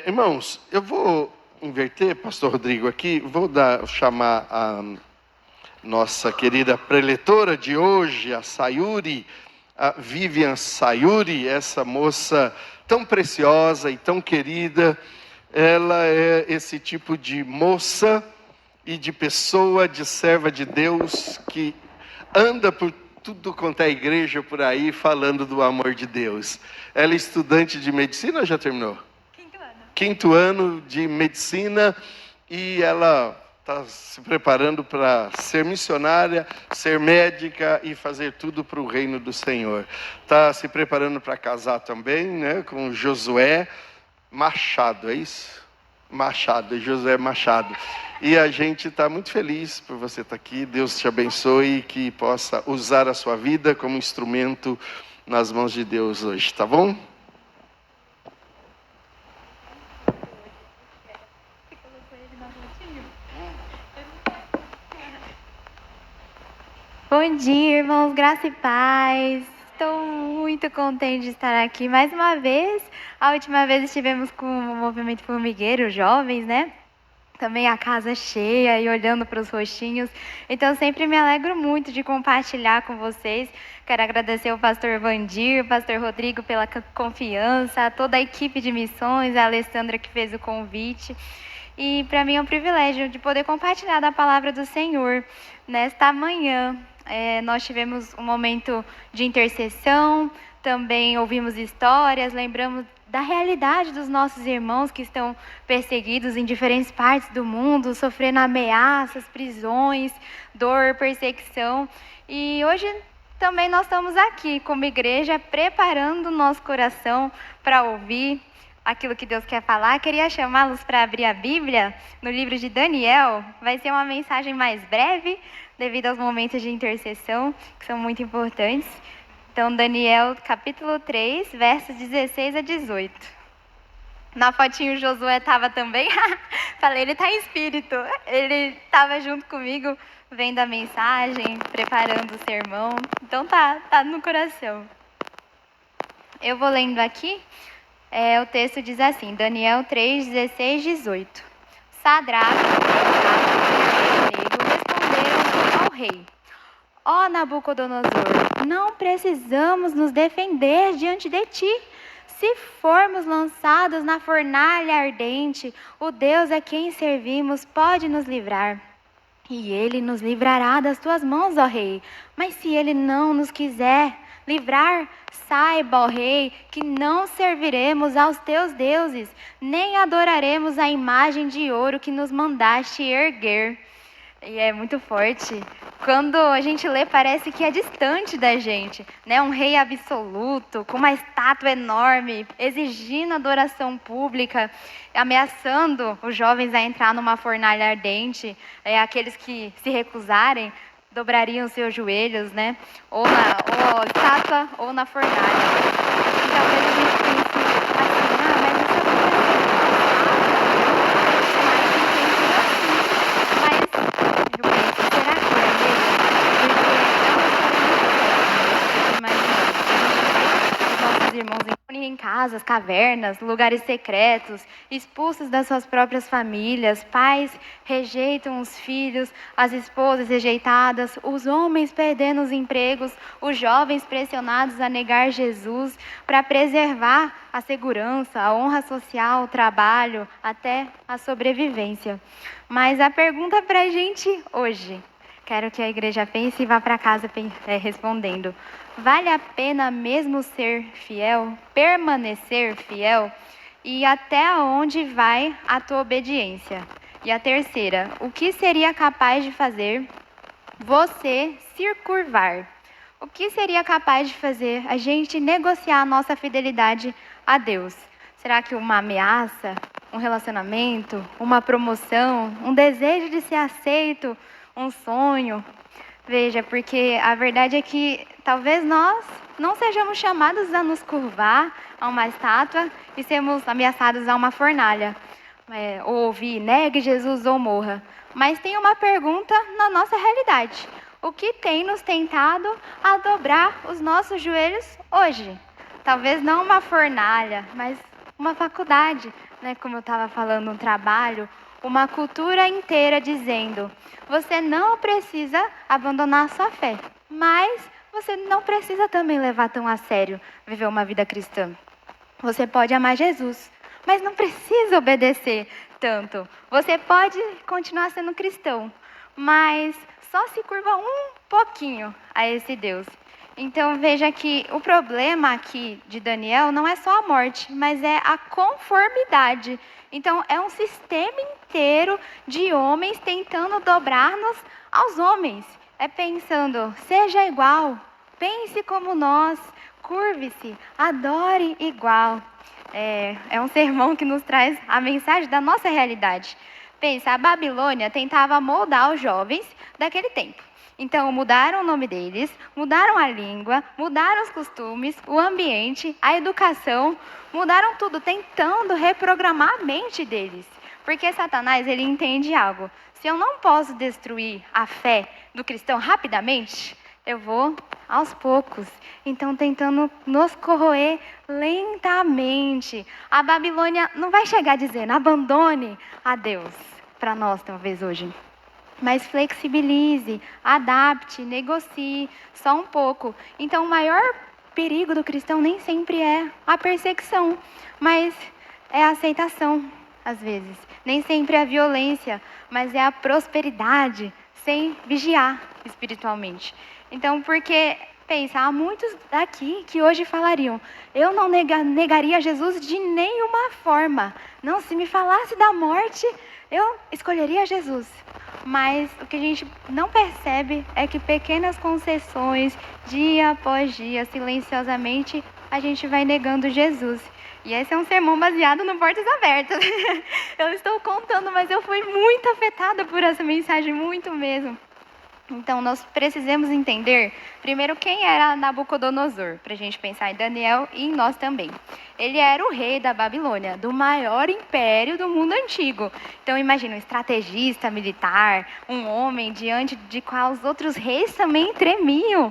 Irmãos, eu vou inverter, pastor Rodrigo, aqui, chamar a nossa querida preletora de hoje, a Sayuri, a Vivian Sayuri, essa moça tão preciosa e tão querida. Ela é esse tipo de moça e de pessoa, de serva de Deus, que anda por tudo quanto é igreja por aí, falando do amor de Deus. Ela é estudante de medicina ou já terminou? Quinto ano de medicina, e ela está se preparando para ser missionária, ser médica e fazer tudo para o reino do Senhor. Está se preparando para casar também, né, com Josué Machado, é isso? Machado, Josué Machado. E a gente está muito feliz por você estar aqui. Deus te abençoe e que possa usar a sua vida como instrumento nas mãos de Deus hoje, tá bom? Bom dia, irmãos, graça e paz. Estou muito contente de estar aqui mais uma vez. A última vez estivemos com o Movimento Formigueiro, jovens, né? Também a casa cheia e olhando para os rostinhos. Então, sempre me alegro muito de compartilhar com vocês. Quero agradecer ao pastor Vandir, ao pastor Rodrigo pela confiança, a toda a equipe de missões, a Alessandra que fez o convite. E para mim é um privilégio de poder compartilhar da palavra do Senhor nesta manhã. Nós tivemos um momento de intercessão, também ouvimos histórias, lembramos da realidade dos nossos irmãos que estão perseguidos em diferentes partes do mundo, sofrendo ameaças, prisões, dor, perseguição. E hoje também nós estamos aqui como igreja preparando o nosso coração para ouvir aquilo que Deus quer falar. Queria chamá-los para abrir a Bíblia no livro de Daniel. Vai ser uma mensagem mais breve, devido aos momentos de intercessão, que são muito importantes. Então, Daniel, capítulo 3, versos 16 a 18. Na fotinho, o Josué estava também. Falei, ele está em espírito. Ele estava junto comigo, vendo a mensagem, preparando o sermão. Então, tá no coração. Eu vou lendo aqui. O texto diz assim, Daniel 3, 16, 18. Sadraque, Mesaque e Abednego responderam ao rei: Ó Nabucodonosor, não precisamos nos defender diante de ti. Se formos lançados na fornalha ardente, o Deus a quem servimos pode nos livrar. E ele nos livrará das tuas mãos, ó rei. Mas se ele não nos quiser livrar, saiba, ó rei, que não serviremos aos teus deuses, nem adoraremos a imagem de ouro que nos mandaste erguer. E é muito forte. Quando a gente lê, parece que é distante da gente, né? Um rei absoluto, com uma estátua enorme, exigindo adoração pública, ameaçando os jovens a entrar numa fornalha ardente. Aqueles que se recusarem dobrariam seus joelhos, né? Ou na estátua ou na fornalha. E talvez a gente pense assim, mas isso irmãos em casas, cavernas, lugares secretos, expulsos das suas próprias famílias, pais rejeitam os filhos, as esposas rejeitadas, os homens perdendo os empregos, os jovens pressionados a negar Jesus para preservar a segurança, a honra social, o trabalho, até a sobrevivência. Mas a pergunta para a gente hoje, quero que a igreja pense e vá para casa respondendo: vale a pena mesmo ser fiel, permanecer fiel? E até onde vai a tua obediência? E a terceira, o que seria capaz de fazer você se curvar? O que seria capaz de fazer a gente negociar a nossa fidelidade a Deus? Será que uma ameaça, um relacionamento, uma promoção, um desejo de ser aceito, um sonho? Veja, porque a verdade é que talvez nós não sejamos chamados a nos curvar a uma estátua e sermos ameaçados a uma fornalha. Ou ouvir, negue Jesus ou morra. Mas tem uma pergunta na nossa realidade. O que tem nos tentado a dobrar os nossos joelhos hoje? Talvez não uma fornalha, mas uma faculdade, né, como eu estava falando no trabalho, uma cultura inteira dizendo: você não precisa abandonar a sua fé, mas você não precisa também levar tão a sério viver uma vida cristã. Você pode amar Jesus, mas não precisa obedecer tanto. Você pode continuar sendo cristão, mas só se curva um pouquinho a esse Deus. Então veja que o problema aqui de Daniel não é só a morte, mas é a conformidade. Então é um sistema inteiro de homens tentando dobrar-nos aos homens. É pensando, seja igual, pense como nós, curve-se, adore igual. É um sermão que nos traz a mensagem da nossa realidade. Pensa, a Babilônia tentava moldar os jovens daquele tempo. Então, mudaram o nome deles, mudaram a língua, mudaram os costumes, o ambiente, a educação, mudaram tudo, tentando reprogramar a mente deles. Porque Satanás, ele entende algo. Se eu não posso destruir a fé do cristão rapidamente, eu vou aos poucos. Então, tentando nos corroer lentamente. A Babilônia não vai chegar dizendo, abandone a Deus, para nós talvez hoje. Mas flexibilize, adapte, negocie, só um pouco. Então, o maior perigo do cristão nem sempre é a perseguição, mas é a aceitação, às vezes. Nem sempre é a violência, mas é a prosperidade, sem vigiar espiritualmente. Então, porque, pensa, há muitos aqui que hoje falariam, eu não negaria Jesus de nenhuma forma. Não, se me falasse da morte, eu escolheria Jesus. Mas o que a gente não percebe é que pequenas concessões, dia após dia, silenciosamente, a gente vai negando Jesus. E esse é um sermão baseado no Portas Abertas. Eu estou contando, mas eu fui muito afetada por essa mensagem, muito mesmo. Então, nós precisamos entender, primeiro, quem era Nabucodonosor, para a gente pensar em Daniel e em nós também. Ele era o rei da Babilônia, do maior império do mundo antigo. Então, imagina, um estrategista militar, um homem diante de qual os outros reis também tremiam.